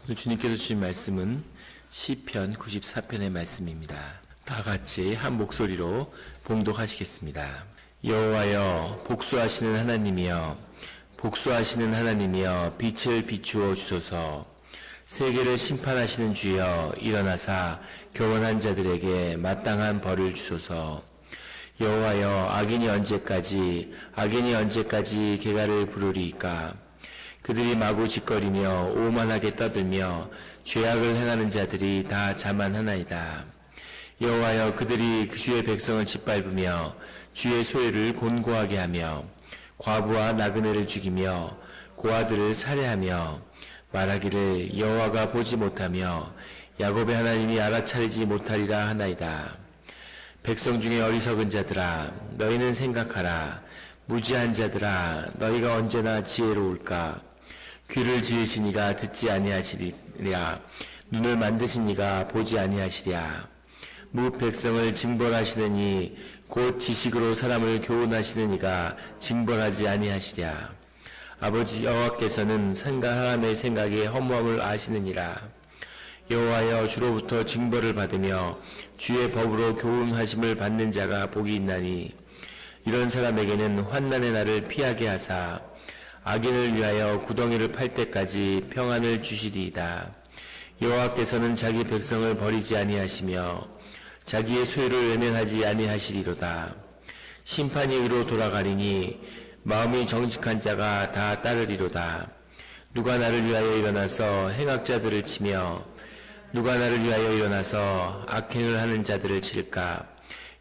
오늘 주님께서 주신 말씀은 시편 94편의 말씀입니다. 다 같이 한 목소리로 봉독하시겠습니다. 여호와여, 복수하시는 하나님이여, 복수하시는 하나님이여, 빛을 비추어 주소서. 세계를 심판하시는 주여, 일어나사 교만한 자들에게 마땅한 벌을 주소서. 여호와여, 악인이 언제까지 개가를 부르리이까? 그들이 마구 짓거리며 오만하게 떠들며 죄악을 행하는 자들이 다 자만하나이다. 여호와여, 그들이 주의 백성을 짓밟으며 주의 소유를 곤고하게 하며 과부와 나그네를 죽이며 고아들을 살해하며 말하기를 여호와가 보지 못하며 야곱의 하나님이 알아차리지 못하리라 하나이다. 백성 중에 어리석은 자들아, 너희는 생각하라. 무지한 자들아, 너희가 언제나 지혜로울까? 귀를 지으신 이가 듣지 아니하시리랴. 눈을 만드신 이가 보지 아니하시랴. 무 백성을 징벌하시는 이, 곧 지식으로 사람을 교훈하시는 이가 징벌하지 아니하시랴. 아버지 여호와께서는 사람의 생각의 허무함을 아시느니라. 여호와여, 주로부터 징벌을 받으며 주의 법으로 교훈하심을 받는 자가 복이 있나니, 이런 사람에게는 환난의 날을 피하게 하사 악인을 위하여 구덩이를 팔 때까지 평안을 주시리이다. 여호와께서는 자기 백성을 버리지 아니하시며 자기의 소유를 외면하지 아니하시리로다. 심판이 의로 돌아가리니 마음이 정직한 자가 다 따르리로다. 누가 나를 위하여 일어나서 행악자들을 치며 누가 나를 위하여 일어나서 악행을 하는 자들을 칠까?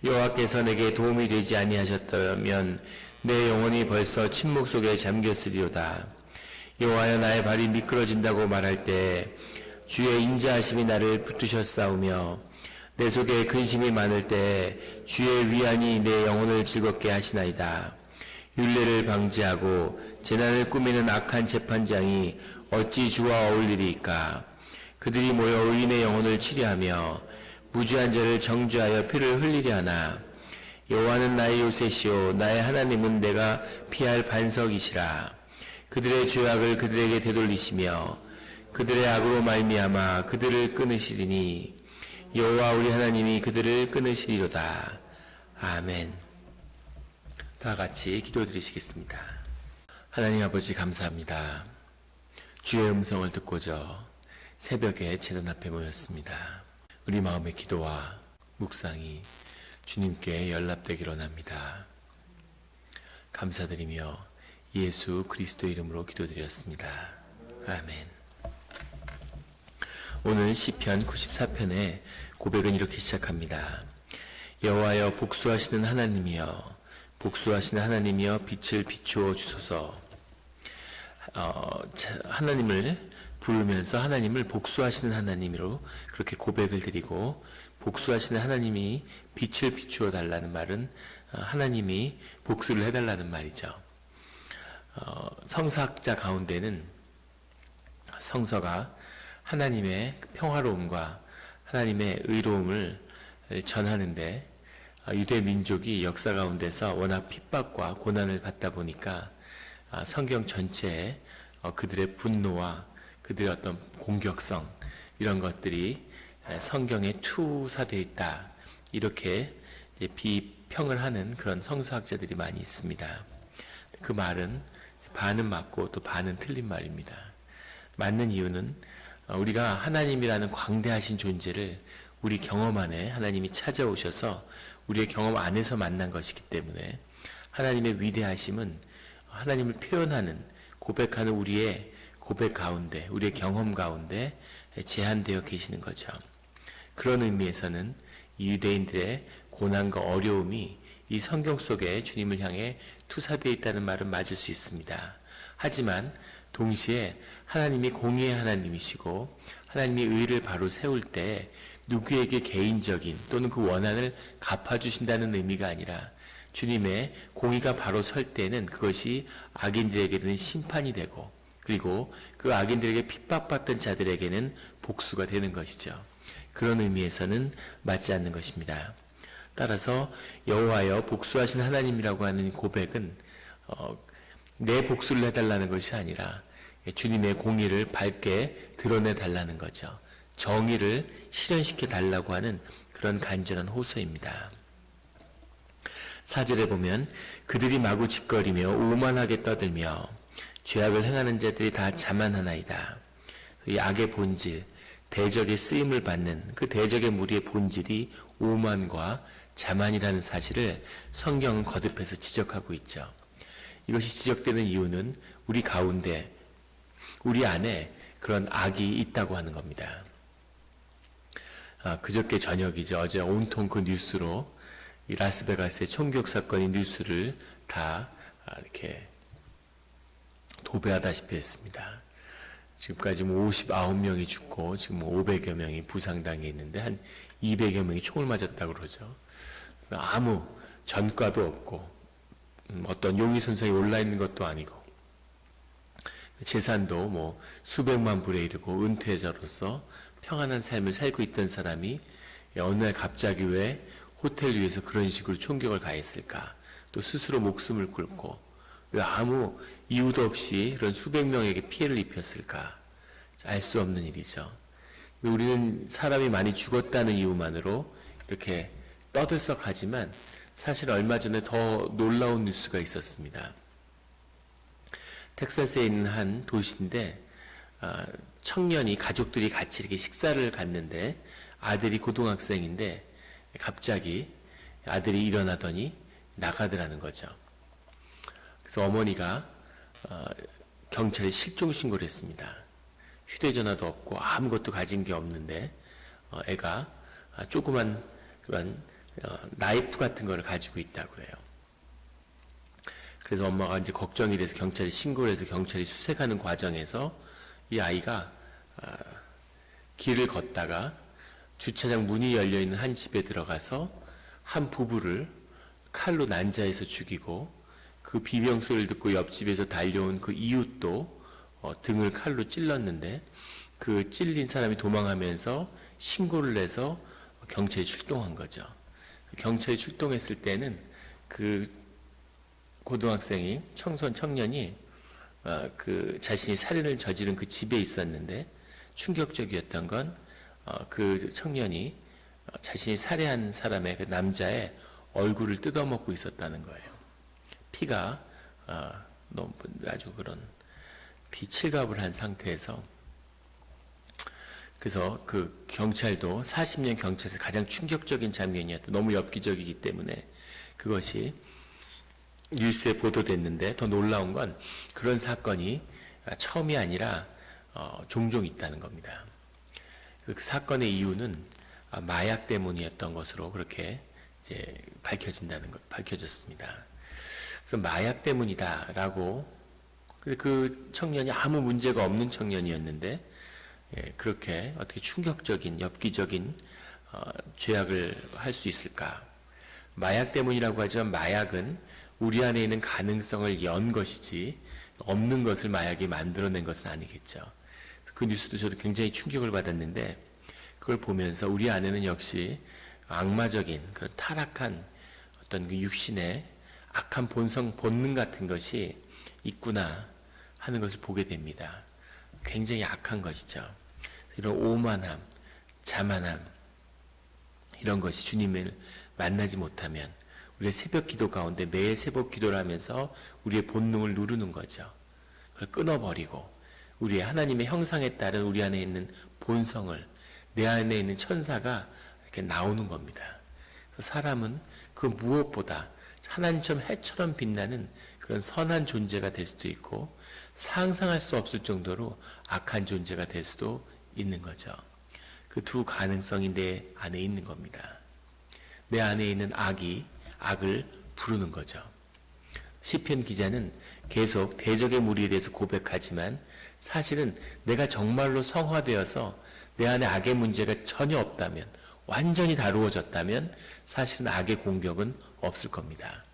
여호와께서 내게 도움이 되지 아니하셨다면 내 영혼이 벌써 침묵 속에 잠겼으리로다. 여호와여, 나의 발이 미끄러진다고 말할 때 주의 인자하심이 나를 붙드셨사오며 내 속에 근심이 많을 때 주의 위안이 내 영혼을 즐겁게 하시나이다. 율례를 방지하고 재난을 꾸미는 악한 재판장이 어찌 주와 어울리리이까? 그들이 모여 의인의 영혼을 치료하며 무죄한 자를 정죄하여 피를 흘리려 하나? 여호와는 나의 요새시오, 나의 하나님은 내가 피할 반석이시라. 그들의 죄악을 그들에게 되돌리시며 그들의 악으로 말미암아 그들을 끊으시리니 여호와 우리 하나님이 그들을 끊으시리로다. 아멘. 다 같이 기도드리시겠습니다. 하나님 아버지, 감사합니다. 주의 음성을 듣고저 새벽에 제단 앞에 모였습니다. 우리 마음의 기도와 묵상이 주님께 연락되기를 원합니다. 감사드리며 예수 그리스도 이름으로 기도드렸습니다. 아멘. 오늘 시편 94편의 고백은 이렇게 시작합니다. 여호와여, 복수하시는 하나님이여, 복수하시는 하나님이여, 빛을 비추어 주소서. 하나님을 부르면서 하나님을 복수하시는 하나님으로 그렇게 고백을 드리고, 복수하시는 하나님이 빛을 비추어 달라는 말은 하나님이 복수를 해달라는 말이죠. 성서학자 가운데는 성서가 하나님의 평화로움과 하나님의 의로움을 전하는데, 유대 민족이 역사 가운데서 워낙 핍박과 고난을 받다 보니까 성경 전체에 그들의 분노와 그들의 어떤 공격성, 이런 것들이 성경에 투사되어 있다, 이렇게 비평을 하는 그런 성서학자들이 많이 있습니다. 그 말은 반은 맞고 또 반은 틀린 말입니다. 맞는 이유는 우리가 하나님이라는 광대하신 존재를 우리 경험 안에 하나님이 찾아오셔서 우리의 경험 안에서 만난 것이기 때문에 하나님의 위대하심은 하나님을 표현하는, 고백하는 우리의 고백 가운데, 우리의 경험 가운데 제한되어 계시는 거죠. 그런 의미에서는 이 유대인들의 고난과 어려움이 이 성경 속에 주님을 향해 투사되어 있다는 말은 맞을 수 있습니다. 하지만 동시에 하나님이 공의의 하나님이시고 하나님이 의를 바로 세울 때 누구에게 개인적인 또는 그 원한을 갚아주신다는 의미가 아니라 주님의 공의가 바로 설 때는 그것이 악인들에게는 심판이 되고, 그리고 그 악인들에게 핍박받던 자들에게는 복수가 되는 것이죠. 그런 의미에서는 맞지 않는 것입니다. 따라서 여호와여, 복수하신 하나님이라고 하는 고백은 내 복수를 해달라는 것이 아니라 주님의 공의를 밝게 드러내 달라는 거죠. 정의를 실현시켜 달라고 하는 그런 간절한 호소입니다. 4절에 보면 그들이 마구 짓거리며 오만하게 떠들며 죄악을 행하는 자들이 다 자만하나이다. 이 악의 본질, 대적의 쓰임을 받는 그 대적의 무리의 본질이 오만과 자만이라는 사실을 성경은 거듭해서 지적하고 있죠. 이것이 지적되는 이유는 우리 가운데, 우리 안에 그런 악이 있다고 하는 겁니다. 그저께 저녁이죠. 어제 온통 그 뉴스로 이 라스베가스의 총격 사건의 뉴스를 다 이렇게 도배하다시피 했습니다. 지금까지 59명이 죽고 지금 500여 명이 부상당해 있는데 한 200여 명이 총을 맞았다고 그러죠. 아무 전과도 없고 어떤 용의선상에 올라있는 것도 아니고 재산도 뭐 수백만 불에 이르고 은퇴자로서 평안한 삶을 살고 있던 사람이 어느 날 갑자기 왜 호텔 위에서 그런 식으로 총격을 가했을까? 또 스스로 목숨을 끊고 왜 아무 이유도 없이 그런 수백 명에게 피해를 입혔을까? 알 수 없는 일이죠. 우리는 사람이 많이 죽었다는 이유만으로 이렇게 떠들썩하지만 사실 얼마 전에 더 놀라운 뉴스가 있었습니다. 텍사스에 있는 한 도시인데 청년이 가족들이 같이 이렇게 식사를 갔는데 아들이 고등학생인데 갑자기 아들이 일어나더니 나가더라는 거죠. 그래서 어머니가 경찰에 실종 신고를 했습니다. 휴대전화도 없고 아무것도 가진 게 없는데 애가 조그만 그런 나이프 같은 거를 가지고 있다고 그래요. 그래서 엄마가 이제 걱정이 돼서 경찰에 신고를 해서 경찰이 수색하는 과정에서 이 아이가 길을 걷다가 주차장 문이 열려있는 한 집에 들어가서 한 부부를 칼로 난자해서 죽이고 그 비명소리를 듣고 옆집에서 달려온 그 이웃도 등을 칼로 찔렀는데 그 찔린 사람이 도망하면서 신고를 해서 경찰이 출동한 거죠. 경찰이 출동했을 때는 그 고등학생이 청년이 그 자신이 살인을 저지른 그 집에 있었는데 충격적이었던 건 그 청년이 자신이 살해한 사람의 그 남자의 얼굴을 뜯어먹고 있었다는 거예요. 피가 너무 아주 그런 피칠갑을 한 상태에서 그래서 그 경찰도 40년 경찰에서 가장 충격적인 장면이었다. 너무 엽기적이기 때문에 그것이 뉴스에 보도됐는데 더 놀라운 건 그런 사건이 처음이 아니라 종종 있다는 겁니다. 그 사건의 이유는 마약 때문이었던 것으로 그렇게 이제 밝혀졌습니다. 그래서 마약 때문이다라고 그 청년이 아무 문제가 없는 청년이었는데 그렇게 어떻게 충격적인 엽기적인 죄악을 할 수 있을까? 마약 때문이라고 하지만 마약은 우리 안에 있는 가능성을 연 것이지 없는 것을 마약이 만들어낸 것은 아니겠죠. 그 뉴스도 저도 굉장히 충격을 받았는데 그걸 보면서 우리 안에는 역시 악마적인 그런 타락한 어떤 그 육신의 악한 본능 같은 것이 있구나 하는 것을 보게 됩니다. 굉장히 악한 것이죠. 이런 오만함, 자만함 이런 것이 주님을 만나지 못하면 우리의 새벽 기도 가운데 매일 새벽 기도를 하면서 우리의 본능을 누르는 거죠. 그걸 끊어버리고 우리의 하나님의 형상에 따른 우리 안에 있는 본성을 내 안에 있는 천사가 이렇게 나오는 겁니다. 사람은 그 무엇보다 하나님처럼 해처럼 빛나는 그런 선한 존재가 될 수도 있고 상상할 수 없을 정도로 악한 존재가 될 수도 있는 거죠. 그 두 가능성이 내 안에 있는 겁니다. 내 안에 있는 악을 부르는 거죠. 시편 기자는 계속 대적의 무리에 대해서 고백하지만 사실은 내가 정말로 성화되어서 내 안에 악의 문제가 전혀 없다면 완전히 다루어졌다면 사실은 악의 공격은 없을 겁니다.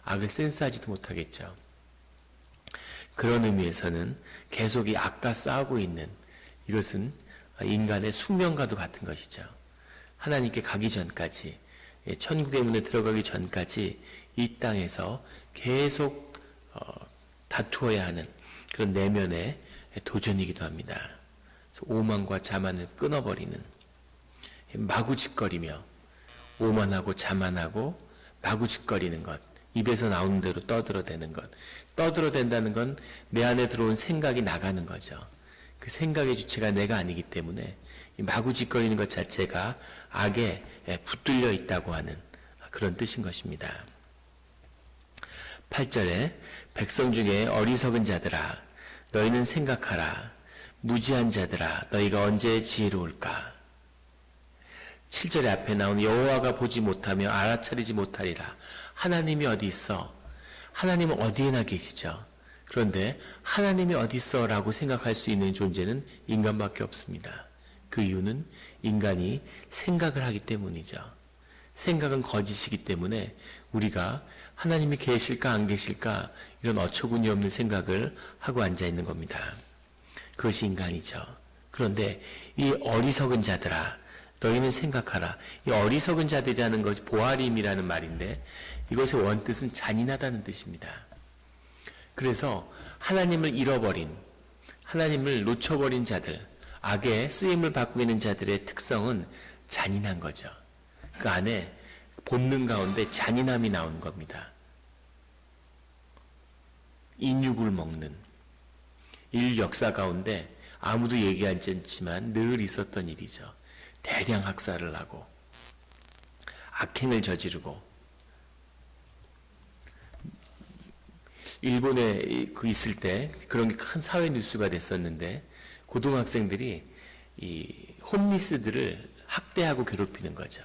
악을 센스하지도 못하겠죠. 그런 의미에서는 계속 이 악과 싸우고 있는 이것은 인간의 숙명과도 같은 것이죠. 하나님께 가기 전까지 천국의 문에 들어가기 전까지 이 땅에서 계속 다투어야 하는 그런 내면의 도전이기도 합니다. 그래서 오만과 자만을 끊어버리는, 마구짓거리며 오만하고 자만하고 마구짓거리는 것, 입에서 나오는 대로 떠들어대는 것. 떠들어댄다는 건 내 안에 들어온 생각이 나가는 거죠. 그 생각의 주체가 내가 아니기 때문에 이 마구짓거리는 것 자체가 악에 붙들려 있다고 하는 그런 뜻인 것입니다. 8절에 백성 중에 어리석은 자들아 너희는 생각하라. 무지한 자들아 너희가 언제 지혜로울까. 7절에 앞에 나온 여호와가 보지 못하며 알아차리지 못하리라. 하나님이 어디 있어? 하나님은 어디에나 계시죠. 그런데 하나님이 어디 있어? 라고 생각할 수 있는 존재는 인간밖에 없습니다. 그 이유는 인간이 생각을 하기 때문이죠. 생각은 거짓이기 때문에 우리가 하나님이 계실까 안 계실까 이런 어처구니 없는 생각을 하고 앉아 있는 겁니다. 그것이 인간이죠. 그런데 이 어리석은 자들아 너희는 생각하라. 이 어리석은 자들이라는 것이 보아림이라는 말인데 이것의 원뜻은 잔인하다는 뜻입니다. 그래서 하나님을 잃어버린, 하나님을 놓쳐버린 자들, 악의 쓰임을 받고 있는 자들의 특성은 잔인한 거죠. 그 안에 본능 가운데 잔인함이 나오는 겁니다. 인육을 먹는 일 역사 가운데 아무도 얘기하지 않지만 늘 있었던 일이죠. 대량 학살을 하고 악행을 저지르고 일본에 있을 때 그런 게 큰 사회 뉴스가 됐었는데 고등학생들이 이 홈리스들을 학대하고 괴롭히는 거죠.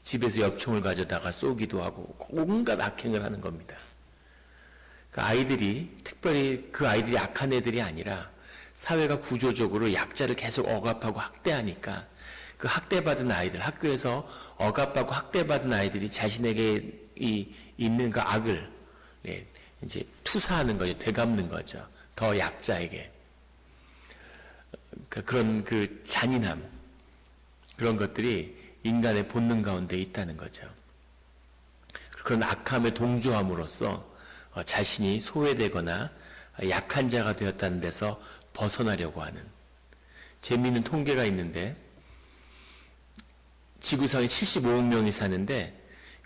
집에서 엽총을 가져다가 쏘기도 하고 온갖 악행을 하는 겁니다. 그 아이들이 특별히 그 아이들이 악한 애들이 아니라 사회가 구조적으로 약자를 계속 억압하고 학대하니까 그 학대받은 아이들, 학교에서 억압받고 학대받은 아이들이 자신에게 있는 그 악을 이제 투사하는 거죠. 되갚는 거죠. 더 약자에게. 그런 그 잔인함, 그런 것들이 인간의 본능 가운데 있다는 거죠. 그런 악함에 동조함으로써 자신이 소외되거나 약한 자가 되었다는 데서 벗어나려고 하는 재미있는 통계가 있는데 지구상에 75억 명이 사는데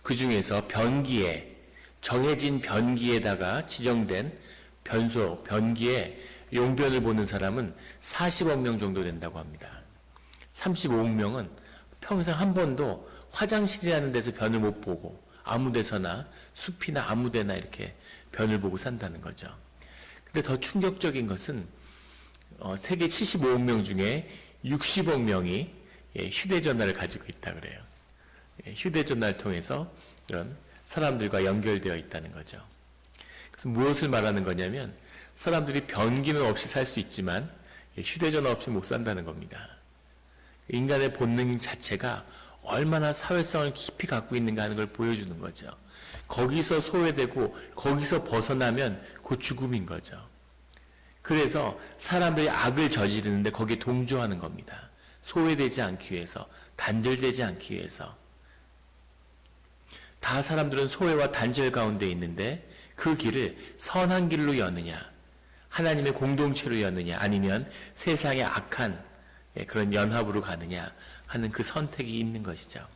그 중에서 변기에 정해진 변기에다가 지정된 변소, 변기에 용변을 보는 사람은 40억 명 정도 된다고 합니다. 35억 명은 평생 한 번도 화장실이라는 데서 변을 못 보고 아무 데서나 숲이나 아무 데나 이렇게 변을 보고 산다는 거죠. 근데 더 충격적인 것은 세계 75억 명 중에 60억 명이 휴대전화를 가지고 있다 그래요. 휴대전화를 통해서 이런 사람들과 연결되어 있다는 거죠. 그래서 무엇을 말하는 거냐면 사람들이 변기는 없이 살 수 있지만 휴대전화 없이 못 산다는 겁니다. 인간의 본능 자체가 얼마나 사회성을 깊이 갖고 있는가 하는 걸 보여주는 거죠. 거기서 소외되고 거기서 벗어나면 곧 죽음인 거죠. 그래서 사람들이 악을 저지르는데 거기에 동조하는 겁니다. 소외되지 않기 위해서, 단절되지 않기 위해서. 다 사람들은 소외와 단절 가운데 있는데 그 길을 선한 길로 여느냐, 하나님의 공동체로 여느냐, 아니면 세상의 악한 그런 연합으로 가느냐 하는 그 선택이 있는 것이죠.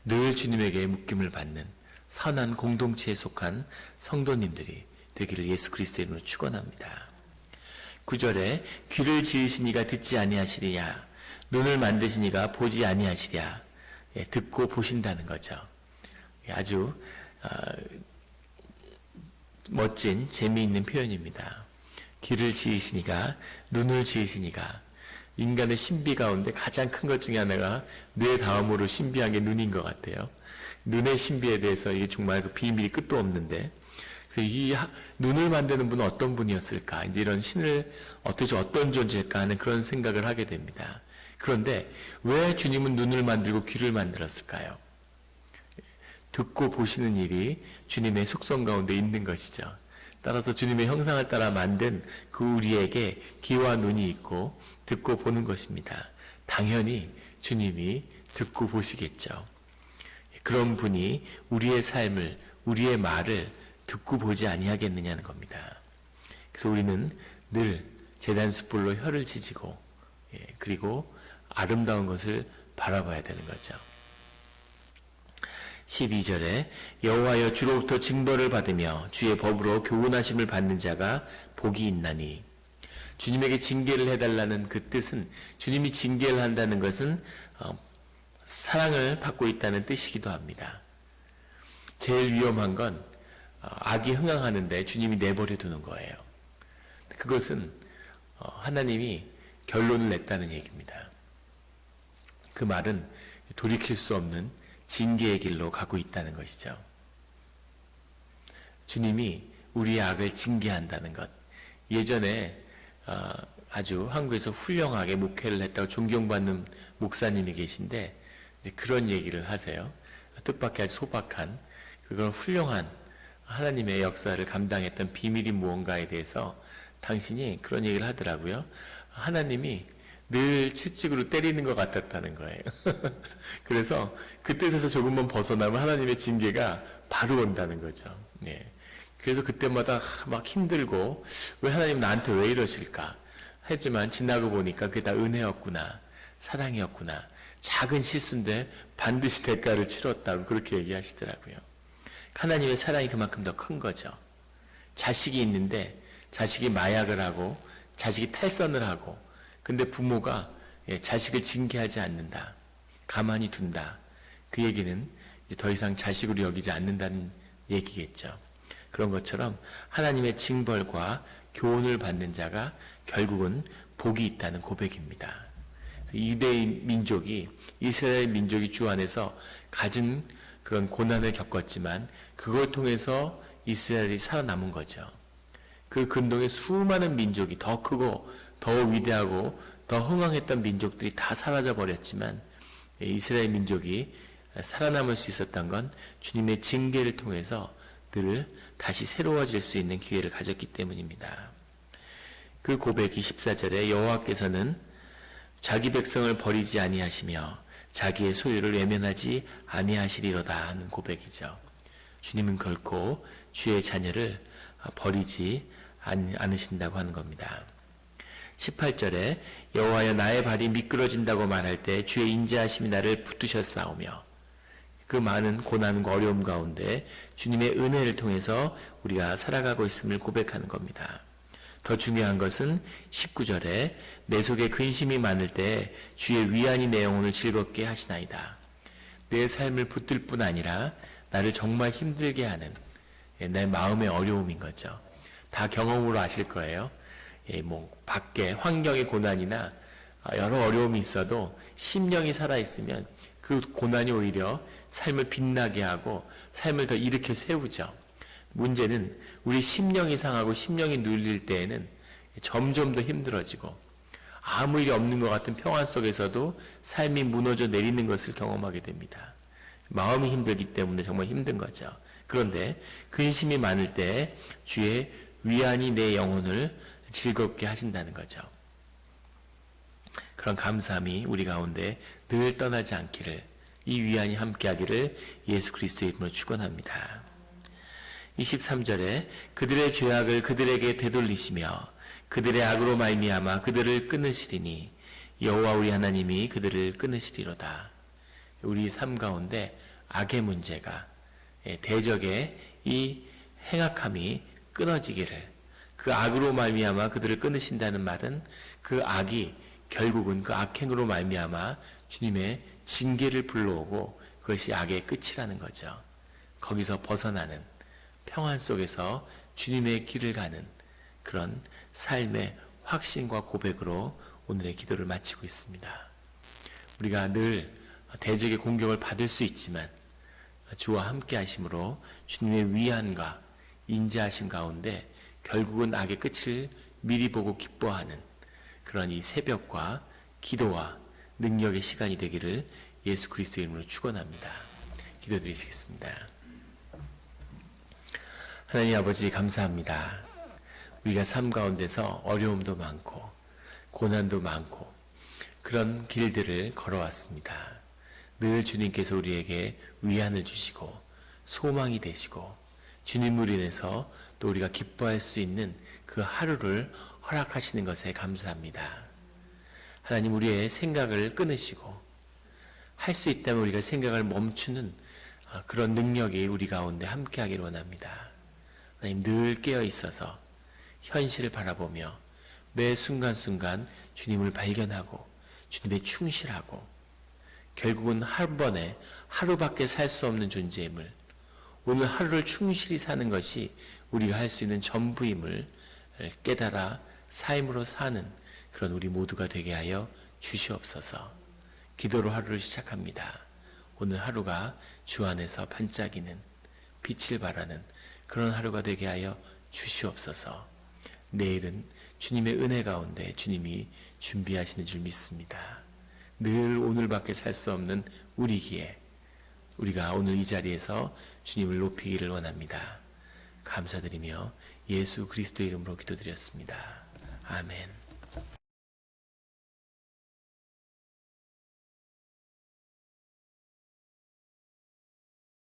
늘 주님에게 묶임을 받는 선한 공동체에 속한 성도님들이 되기를 예수 그리스도의 이름으로 축원합니다. 9절에 귀를 지으시니가 듣지 아니하시리냐, 눈을 만드시니가 보지 아니하시랴. 듣고 보신다는 거죠. 아주 멋진 재미있는 표현입니다. 귀를 지으시니가, 눈을 지으시니가. 인간의 신비 가운데 가장 큰 것 중에 하나가 뇌 다음으로 신비한 게 눈인 것 같아요. 눈의 신비에 대해서 이게 정말 그 비밀이 끝도 없는데, 그래서 이 눈을 만드는 분은 어떤 분이었을까? 이제 이런 신을 어떤 존재일까 하는 그런 생각을 하게 됩니다. 그런데 왜 주님은 눈을 만들고 귀를 만들었을까요? 듣고 보시는 일이 주님의 속성 가운데 있는 것이죠. 따라서 주님의 형상을 따라 만든 그 우리에게 귀와 눈이 있고 듣고 보는 것입니다. 당연히 주님이 듣고 보시겠죠. 그런 분이 우리의 삶을, 우리의 말을 듣고 보지 아니하겠느냐는 겁니다. 그래서 우리는 늘 제단 숯불로 혀를 지지고 그리고 아름다운 것을 바라봐야 되는 거죠. 12절에 여호와여 주로부터 징벌을 받으며 주의 법으로 교훈하심을 받는 자가 복이 있나니, 주님에게 징계를 해달라는 그 뜻은, 주님이 징계를 한다는 것은 사랑을 받고 있다는 뜻이기도 합니다. 제일 위험한 건 악이 흥황하는데 주님이 내버려 두는 거예요. 그것은 하나님이 결론을 냈다는 얘기입니다. 그 말은 돌이킬 수 없는 징계의 길로 가고 있다는 것이죠. 주님이 우리의 악을 징계한다는 것. 예전에 아주 한국에서 훌륭하게 목회를 했다고 존경받는 목사님이 계신데 그런 얘기를 하세요. 뜻밖의 아주 소박한 그런 훌륭한 하나님의 역사를 감당했던 비밀이 무언가에 대해서 당신이 그런 얘기를 하더라고요. 하나님이 늘 채찍으로 때리는 것 같았다는 거예요. 그래서 그 뜻에서 조금만 벗어나면 하나님의 징계가 바로 온다는 거죠. 예. 그래서 그때마다 막 힘들고 왜 하나님 나한테 왜 이러실까 했지만 지나고 보니까 그게 다 은혜였구나, 사랑이었구나, 작은 실수인데 반드시 대가를 치렀다고 그렇게 얘기하시더라고요. 하나님의 사랑이 그만큼 더 큰 거죠. 자식이 있는데 자식이 마약을 하고 자식이 탈선을 하고, 근데 부모가 자식을 징계하지 않는다, 가만히 둔다, 그 얘기는 이제 더 이상 자식으로 여기지 않는다는 얘기겠죠. 그런 것처럼 하나님의 징벌과 교훈을 받는 자가 결국은 복이 있다는 고백입니다. 유대인 민족이, 이스라엘 민족이 주 안에서 가진 그런 고난을 겪었지만 그걸 통해서 이스라엘이 살아남은 거죠. 그 근동의 수많은 민족이, 더 크고 더 위대하고 더 흥왕했던 민족들이 다 사라져 버렸지만 이스라엘 민족이 살아남을 수 있었던 건 주님의 징계를 통해서 늘 다시 새로워질 수 있는 기회를 가졌기 때문입니다. 그 고백이 14절에 여호와께서는 자기 백성을 버리지 아니하시며 자기의 소유를 외면하지 아니하시리로다 하는 고백이죠. 주님은 결코 주의 자녀를 버리지 않으신다고 하는 겁니다. 18절에 여호와여 나의 발이 미끄러진다고 말할 때 주의 인자하심이 나를 붙드셨사오며, 그 많은 고난과 어려움 가운데 주님의 은혜를 통해서 우리가 살아가고 있음을 고백하는 겁니다. 더 중요한 것은 19절에 내 속에 근심이 많을 때 주의 위안이 내 영혼을 즐겁게 하시나이다. 내 삶을 붙들 뿐 아니라 나를 정말 힘들게 하는 내 마음의 어려움인 거죠. 다 경험으로 아실 거예요. 밖에 환경의 고난이나 여러 어려움이 있어도 심령이 살아있으면 그 고난이 오히려 삶을 빛나게 하고 삶을 더 일으켜 세우죠. 문제는 우리 심령이 상하고 심령이 눌릴 때에는 점점 더 힘들어지고 아무 일이 없는 것 같은 평안 속에서도 삶이 무너져 내리는 것을 경험하게 됩니다. 마음이 힘들기 때문에 정말 힘든 거죠. 그런데 근심이 많을 때 주의 위안이 내 영혼을 즐겁게 하신다는 거죠. 그런 감사함이 우리 가운데 늘 떠나지 않기를, 이 위안이 함께하기를 예수 그리스도의 이름으로 축원합니다. 23절에 그들의 죄악을 그들에게 되돌리시며 그들의 악으로 말미암아 그들을 끊으시리니 여호와 우리 하나님이 그들을 끊으시리로다. 우리 삶 가운데 악의 문제가, 대적의 이 행악함이 끊어지기를, 그 악으로 말미암아 그들을 끊으신다는 말은 그 악이 결국은 그 악행으로 말미암아 주님의 징계를 불러오고 그것이 악의 끝이라는 거죠. 거기서 벗어나는 평안 속에서 주님의 길을 가는 그런 삶의 확신과 고백으로 오늘의 기도를 마치고 있습니다. 우리가 늘 대적의 공격을 받을 수 있지만 주와 함께 하심으로 주님의 위안과 인자하심 가운데 결국은 악의 끝을 미리 보고 기뻐하는 그런 이 새벽과 기도와 능력의 시간이 되기를 예수 그리스도의 이름으로 축원합니다. 기도드리시겠습니다. 하나님 아버지 감사합니다. 우리가 삶 가운데서 어려움도 많고 고난도 많고 그런 길들을 걸어왔습니다. 늘 주님께서 우리에게 위안을 주시고 소망이 되시고 주님으로 인해서 또 우리가 기뻐할 수 있는 그 하루를 허락하시는 것에 감사합니다. 하나님, 우리의 생각을 끊으시고 할 수 있다면 우리가 생각을 멈추는 그런 능력이 우리 가운데 함께하기를 원합니다. 하나님, 늘 깨어 있어서 현실을 바라보며 매 순간순간 주님을 발견하고 주님에 충실하고 결국은 한 번에 하루밖에 살 수 없는 존재임을, 오늘 하루를 충실히 사는 것이 우리가 할 수 있는 전부임을 깨달아 삶으로 사는 그런 우리 모두가 되게 하여 주시옵소서. 기도로 하루를 시작합니다. 오늘 하루가 주 안에서 반짝이는 빛을 발하는 그런 하루가 되게 하여 주시옵소서. 내일은 주님의 은혜 가운데 주님이 준비하시는 줄 믿습니다. 늘 오늘밖에 살 수 없는 우리기에 우리가 오늘 이 자리에서 주님을 높이기를 원합니다. 감사드리며 예수 그리스도의 이름으로 기도드렸습니다. 아멘.